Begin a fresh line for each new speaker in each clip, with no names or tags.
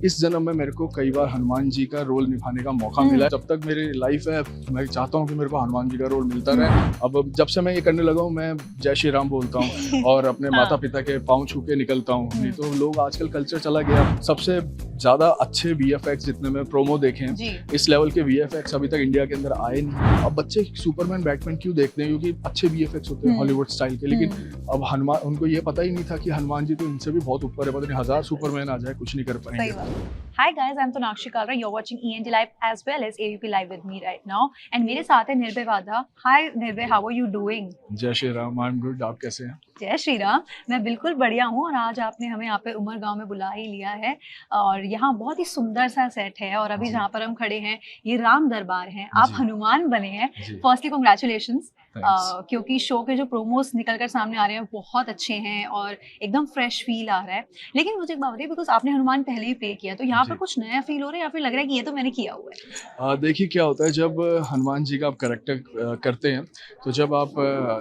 इस जन्म में मेरे को कई बार हनुमान जी का रोल निभाने का मौका मिला है। जब तक मेरी लाइफ है मैं चाहता हूँ कि मेरे को हनुमान जी का रोल मिलता रहे। अब जब से मैं ये करने लगा हूँ मैं जय श्री राम बोलता हूँ और अपने माता पिता के पाँव छू के निकलता हूँ। नहीं तो लोग आजकल कल्चर चला गया। सबसे ज्यादा अच्छे VFX जितने में प्रोमो देखे हैं, इस लेवल के VFX अभी तक इंडिया के अंदर आए नहीं। अब बच्चे सुपरमैन बैटमैन क्यों देखते हैं, क्योंकि अच्छे VFX होते हैं हॉलीवुड स्टाइल के। लेकिन अब हनुमान, उनको ये पता ही नहीं था कि हनुमान जी तो इनसे भी बहुत ऊपर है। पता नहीं 1000 सुपरमैन आ जाए कुछ नहीं कर पाएंगे।
Hi guys, I'm Tonakshi Kalra. You're watching ENT Live as well as AVP Live with me right now. And मेरे साथ है निर्भय वाधा. Hi निर्भय, how are you doing?
जय श्री राम, I'm good. आप कैसे हैं?
जय श्री राम, मैं बिल्कुल बढ़िया हूँ। और आज आपने हमें यहाँ पे उमर गांव में बुला ही लिया है और यहाँ बहुत ही सुंदर सा सेट है। और अभी जहाँ पर हम खड़े हैं ये राम दरबार है। आप हनुमान बने हैं। फर्स्टली कॉन्ग्रेचुलेशंस, क्योंकि शो के जो प्रोमोस निकल कर सामने आ रहे हैं बहुत अच्छे हैं और एकदम फ्रेश फील आ रहा है। लेकिन मुझे एक बात बताइए, बिकॉज आपने हनुमान पहले ही प्ले किया, तो यहाँ पर कुछ नया फील हो रहा है या फिर लग रहा है कि ये तो मैंने किया हुआ है?
देखिए क्या होता है जब हनुमान जी का आप करेक्टर करते हैं, तो जब आप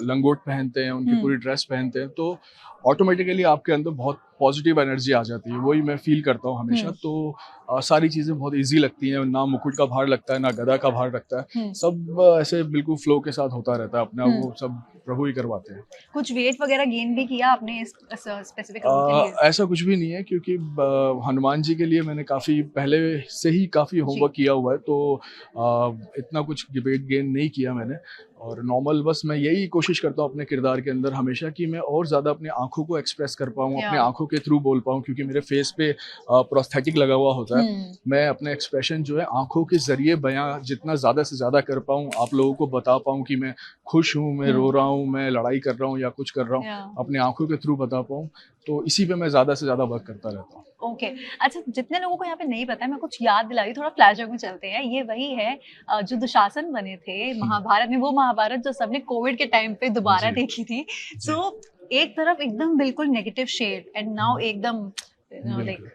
लंगोट पहनते हैं, उनकी पूरी ड्रेस पहनते हैं, तो ऑटोमेटिकली आपके अंदर बहुत पॉजिटिव एनर्जी आ जाती है। वही मैं फील करता हूँ हमेशा। तो सारी चीज़ें बहुत इजी लगती हैं। ना मुकुट का भार लगता है, ना गदा का भार लगता है। सब ऐसे बिल्कुल फ्लो के साथ होता रहता है अपने आप। वो सब प्रभु ही करवाते हैं।
कुछ वेट वगैरह गेन भी किया आपने इस स्पेसिफिक रोल के लिए?
ऐसा कुछ भी नहीं है, क्योंकि हनुमान जी के लिए मैंने काफ़ी पहले से ही काफ़ी होमवर्क किया हुआ है। तो इतना कुछ वेट गेन नहीं किया मैंने। और नॉर्मल बस मैं यही कोशिश करता हूँ अपने किरदार के अंदर हमेशा कि मैं और ज़्यादा अपनी आंखों को एक्सप्रेस कर पाऊँ, अपने आंखों के थ्रू बोल पाऊँ, क्योंकि मेरे फेस पे प्रोस्थेटिक लगा हुआ होता है। मैं अपने एक्सप्रेशन जो है आंखों के जरिए बयां जितना ज़्यादा से ज़्यादा कर पाऊँ, आप लोगों को बता पाऊँ कि मैं खुश हूँ, मैं रो रहा हूँ, मैं लड़ाई कर रहा हूँ या कुछ कर रहा हूँ, अपनी आंखों के थ्रू बता पाऊँ। तो इसी पे मैं ज़्यादा से ज़्यादा वर्क करता रहता हूँ।
ओके अच्छा, जितने लोगों को यहाँ पे नहीं पता है, मैं कुछ याद दिला रही, थोड़ा फ्लैशबैक में चलते हैं। ये वही है जो दुशासन बने थे महाभारत में, वो महाभारत जो सबने कोविड के टाइम पे दोबारा देखी थी। सो एक तरफ एकदम बिल्कुल नेगेटिव शेड एंड नाउ एकदम लाइक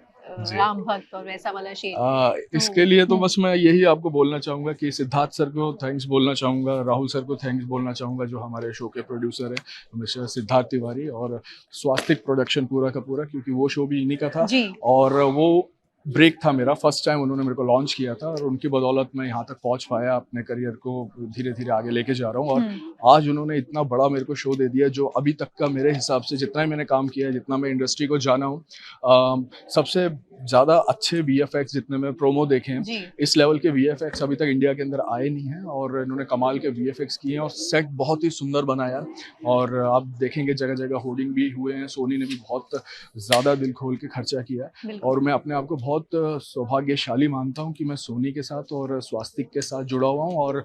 राम भक्त और वैसा वाला शेड।
इसके लिए तो बस मैं यही आपको बोलना चाहूँगा कि सिद्धार्थ सर को थैंक्स बोलना चाहूँगा, राहुल सर को थैंक्स बोलना चाहूँगा, जो हमारे शो के प्रोड्यूसर हैं मिस्टर सिद्धार्थ तिवारी, और स्वास्तिक प्रोडक्शन पूरा का पूरा, क्योंकि वो शो भी इन्हीं का था। और वो ब्रेक था मेरा, फर्स्ट टाइम उन्होंने मेरे को लॉन्च किया था, और उनकी बदौलत मैं यहाँ तक पहुँच पाया, अपने करियर को धीरे धीरे आगे लेके जा रहा हूँ। और आज उन्होंने इतना बड़ा मेरे को शो दे दिया, जो अभी तक का मेरे हिसाब से जितना ही मैंने काम किया है, जितना मैं इंडस्ट्री को जाना हूँ, सबसे ज़्यादा अच्छे VFX जितने में प्रोमो देखे हैं, इस लेवल के VFX अभी तक इंडिया के अंदर आए नहीं हैं। और इन्होंने कमाल के VFX किए हैं और सेट बहुत ही सुंदर बनाया। और आप देखेंगे जगह जगह होर्डिंग भी हुए हैं। सोनी ने भी बहुत ज़्यादा दिल खोल के खर्चा किया है। और मैं अपने आप को बहुत सौभाग्यशाली मानता हूँ कि मैं सोनी के साथ और स्वास्तिक के साथ जुड़ा हुआ हूँ। और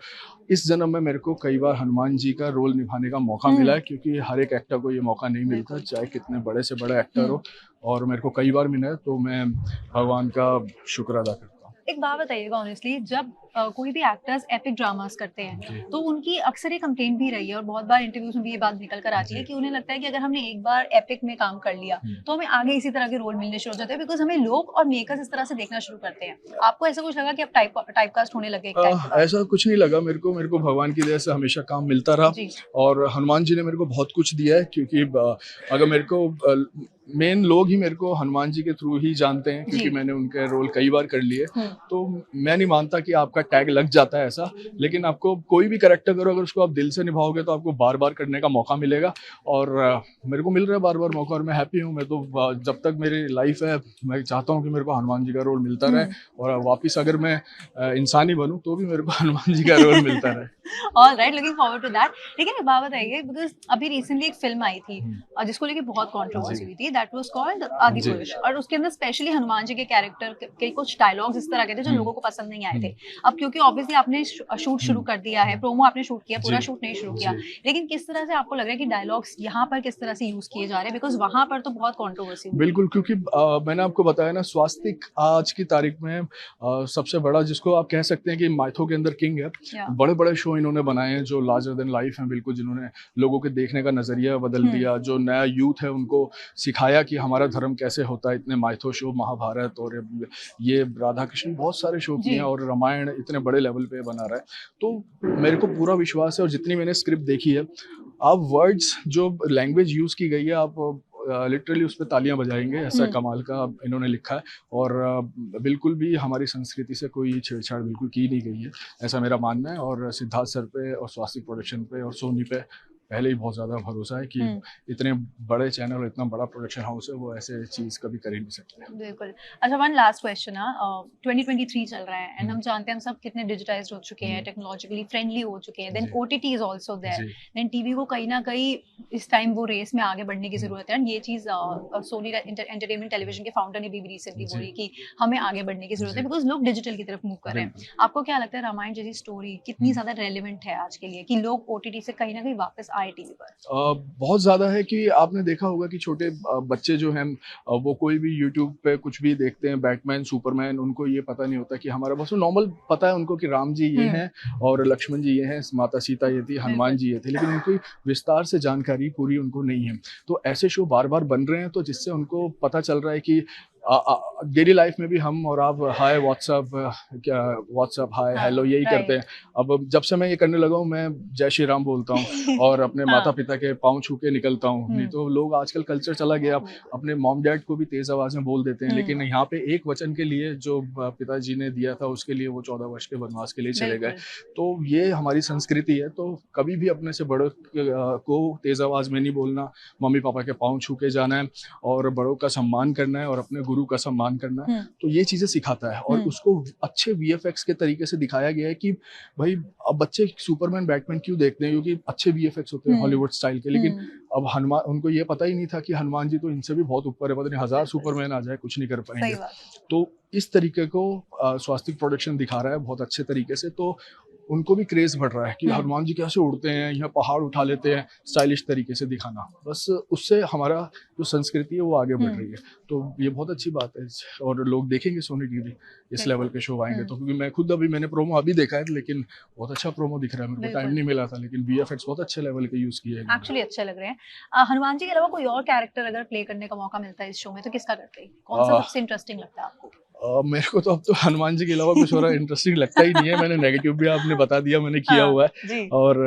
इस जन्म में मेरे को कई बार हनुमान जी का रोल निभाने का मौका मिला है, क्योंकि हर एक एक्टर को ये मौका नहीं मिलता, चाहे कितने बड़े से बड़ा एक्टर हो। और मेरे को कई बार मिला है, तो मैं भगवान का शुक्र अदा करता हूँ।
एक बात बताइएगा, ऑनेस्टली जब कोई भी एक्टर्स एपिक ड्रामास करते हैं, तो उनकी अक्सर ये कंप्लेंट भी रही है और बहुत बार इंटरव्यूज में भी ये बात निकल कर आती है कि उन्हें लगता है कि अगर हमने एक बार एपिक में काम कर लिया तो हमें आगे इसी तरह के रोल मिलने शुरू हो जाते हैं, बिकॉज हमें लोग और मेकर्स इस तरह से देखना शुरू करते हैं। आपको ऐसा कुछ लगा कि अब टाइपकास्ट होने लगे?
ऐसा कुछ नहीं लगा मेरे को भगवान की दया से हमेशा काम मिलता रहा। और हनुमान जी ने मेरे को बहुत कुछ दिया है, क्योंकि अगर मेरे को मेन लोग ही मेरे को हनुमान जी के थ्रू ही जानते हैं, क्योंकि मैंने उनके रोल कई बार कर लिए। तो मैं नहीं मानता कि आपका टैग लग जाता है ऐसा, लेकिन आपको कोई भी कैरेक्टर करो, अगर उसको आप दिल से निभाओगे तो आपको बार बार करने का मौका मिलेगा। और मेरे को मिल रहा है बार बार मौका, और मैं हैप्पी हूँ। मैं तो जब तक मेरी लाइफ है मैं चाहता हूँ कि मेरे को हनुमान जी का रोल मिलता रहे, और वापिस अगर मैं इंसान ही बनूँ तो भी मेरे को हनुमान जी का रोल मिलता रहे।
All right, looking forward to that. लेकिन एक बात बताइए, बिकॉज अभी रिसेंटली एक फिल्म आई थी जिसको लेके बहुत कंट्रोवर्सी हुई थी, दैट वाज कॉल्ड आदिपुरुष। और उसके अंदर स्पेशली हनुमान जी के कैरेक्टर के कुछ डायलॉग्स इस तरह के थे जो लोगों को पसंद नहीं आए थे। अब क्योंकि ऑब्वियसली आपने शूट शुरू कर दिया है, प्रोमो आपने शूट किया, पूरा शूट नहीं शुरू किया, लेकिन किस तरह से आपको लग रहा है कि डायलॉग्स यहाँ पर किस तरह से यूज किए जा रहे हैं, बिकॉज वहां पर तो बहुत कंट्रोवर्सी हुई।
बिल्कुल, क्योंकि मैंने आपको बताया ना, स्वास्तिक आज की तारीख में सबसे बड़ा, जिसको आप कह सकते हैं कि माइथो के अंदर किंग है। बड़े बड़े शो इन्होंने बनाए हैं जो लार्जर देन लाइफ हैं, बिल्कुल, जिन्होंने लोगों के देखने का नजरिया बदल दिया। जो नया यूथ है उनको सिखाया कि हमारा धर्म कैसे होता है। इतने माइथो शो, महाभारत और ये राधा कृष्ण, बहुत सारे शो किए हैं, और रामायण इतने बड़े लेवल पे बना रहा है। तो मेरे को पूरा विश्वास है, और जितनी मैंने स्क्रिप्ट देखी है, आप वर्ड्स, जो लैंग्वेज यूज की गई है, आप लिटरली उस पे तालियां बजाएंगे, ऐसा
हम्म।
कमाल का इन्होंने लिखा है। और बिल्कुल भी हमारी संस्कृति से कोई छेड़छाड़ बिल्कुल की नहीं गई है, ऐसा मेरा मानना है। और सिद्धार्थ सर पे और स्वास्तिक प्रोडक्शन पे और सोनी पे पहले ही बहुत ज़्यादा भरोसा है कि इतने बड़े चैनल और इतना बड़ा प्रोडक्शन हाउस है, वो ऐसे चीज़ कभी कर ही नहीं सकते।
बिल्कुल। अच्छा, वन लास्ट क्वेश्चन 2023 चल रहा है एंड हम जानते हैं हम सब कितने डिजिटाइज्ड हो चुके हैं, टेक्नोलॉजिकली फ्रेंडली हो चुके हैं, देन
जी।
ओटीटी इज आल्सो देयर,
जी।
देन टीवी को कहीं ना कहीं इस टाइम वो रेस में आगे बढ़ने की जरूरत है। एंड ये चीज सोनी एंटरटेनमेंट टेलीविजन के फाउंडर ने भी रिसेंटली
जी।
बोली कि हमें आगे बढ़ने की जरूरत है
जी।
बिकॉज लोग डिजिटल की तरफ मूव कर रहे हैं।
बिल्कुल।
आपको क्या लगता है रामायण जैसी स्टोरी कितनी ज्यादा रेलेवेंट है आज के लिए कि लोग ओटीटी से कहीं ना कहीं वापस आए टीवी पर?
बहुत ज़्यादा है कि आपने देखा होगा कि छोटे बच्चे जो हैं वो कोई भी यूट्यूब पे कुछ भी देखते हैं, बैटमैन, सुपरमैन, उनको ये पता नहीं होता कि हमारा, बस वो नॉर्मल पता है उनको कि राम जी ये हैं और लक्ष्मण जी ये हैं, माता सीता ये थी, हनुमान जी ये थे, लेकिन उनकी विस्तार से जानकारी पूरी उनको नहीं है। तो ऐसे शो बार-बार बन रहे हैं, तो जिससे उनको पता चल रहा है कि डेली लाइफ में भी हम और आप हाय व्हाट्सअप, क्या व्हाट्सअप, हाय हेलो यही करते हैं। अब जब से मैं ये करने लगा हूँ, मैं जय श्री राम बोलता हूँ और अपने माता पिता के पाँव छू के निकलता हूँ। नहीं तो लोग आजकल कल्चर चला गया, अपने मॉम डैड को भी तेज आवाज में बोल देते हैं, लेकिन यहाँ पे एक वचन के लिए जो पिताजी ने दिया था उसके लिए वो 14 वर्ष के वनवास के लिए चले गए। तो ये हमारी संस्कृति है, तो कभी भी अपने से बड़ों को तेज आवाज में नहीं बोलना, मम्मी पापा के पाँव छू के जाना है और बड़ों का सम्मान करना है और अपने गुरु का सम्मान करना है। तो ये चीजें सिखाता है और उसको अच्छे वीएफएक्स के तरीके से दिखाया गया है कि भाई अब बच्चे सुपरमैन बैटमैन क्यों देखते हैं, क्योंकि अच्छे वीएफएक्स होते हैं हॉलीवुड स्टाइल के, लेकिन अब हनुमान, उनको ये पता ही नहीं था कि हनुमान जी तो इनसे भी बहुत ऊपर है, पता नहीं 1000 सुपरमैन आ जाए कुछ नहीं कर पाएंगे। तो इस तरीके को स्वास्तिक प्रोडक्शन दिखा रहा है बहुत अच्छे तरीके से, तो उनको भी क्रेज बढ़ रहा है कि हनुमान जी कैसे उड़ते हैं, यहाँ पहाड़ उठा लेते हैं, स्टाइलिश तरीके से दिखाना, बस उससे हमारा जो संस्कृति है वो आगे बढ़ रही है। तो ये बहुत अच्छी बात है और लोग देखेंगे सोनी टीवी, इस लेवल के शो आएंगे तो। क्योंकि मैं खुद मैंने प्रोमो अभी देखा है, लेकिन बहुत अच्छा प्रोमो दिख रहा है, मेरे को टाइम नहीं मिला था, लेकिन वीएफएक्स बहुत अच्छे लेवल के यूज किए हैं,
एक्चुअली अच्छे लग रहे हैं। हनुमान जी के अलावा कोई और कैरेक्टर अगर प्ले करने का मौका मिलता है इस शो में तो किसका करते हैं? कौन सा सबसे इंटरेस्टिंग लगता है आपको?
मेरे को तो अब तो हनुमान जी के अलावा कुछ और इंटरेस्टिंग लगता ही नहीं है। मैंने नेगेटिव भी आपने बता दिया, मैंने किया हुआ है और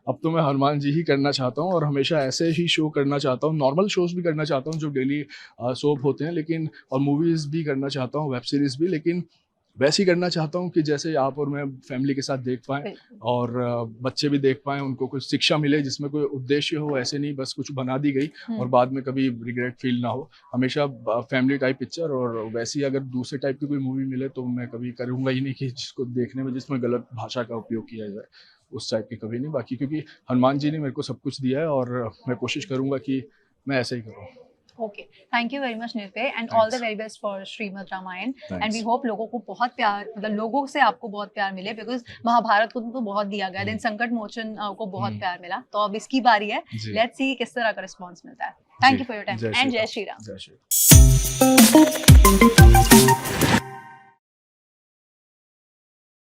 अब तो मैं हनुमान जी ही करना चाहता हूँ और हमेशा ऐसे ही शो करना चाहता हूँ। नॉर्मल शोज भी करना चाहता हूँ जो डेली सोप होते हैं, लेकिन और मूवीज़ भी करना चाहता हूँ, वेब सीरीज़ भी, लेकिन वैसे ही करना चाहता हूँ कि जैसे आप और मैं फैमिली के साथ देख पाएँ और बच्चे भी देख पाएँ, उनको कुछ शिक्षा मिले जिसमें कोई उद्देश्य हो, ऐसे नहीं बस कुछ बना दी गई और बाद में कभी रिग्रेट फील ना हो। हमेशा फैमिली टाइप पिक्चर, और वैसी अगर दूसरे टाइप की कोई मूवी मिले तो मैं कभी करूँगा ही नहीं कि जिसको देखने में जिसमें गलत भाषा का उपयोग किया जाए, उस टाइप की कभी नहीं। बाकी क्योंकि हनुमान जी ने मेरे को सब कुछ दिया है और मैं कोशिश करूँगा कि मैं ऐसे ही करूँ।
Okay, thank you very much Nirbhay and all the very best for Shrimad Ramayan and we hope लोगों को बहुत प्यार, मतलब लोगों से आपको बहुत प्यार मिले बिकॉज महाभारत को तो बहुत दिया गया, देन संकट मोचन को बहुत प्यार मिला, तो अब इसकी बारी है, लेट्स सी किस तरह का रिस्पॉन्स मिलता है। Thank you for your time and जय श्री राम।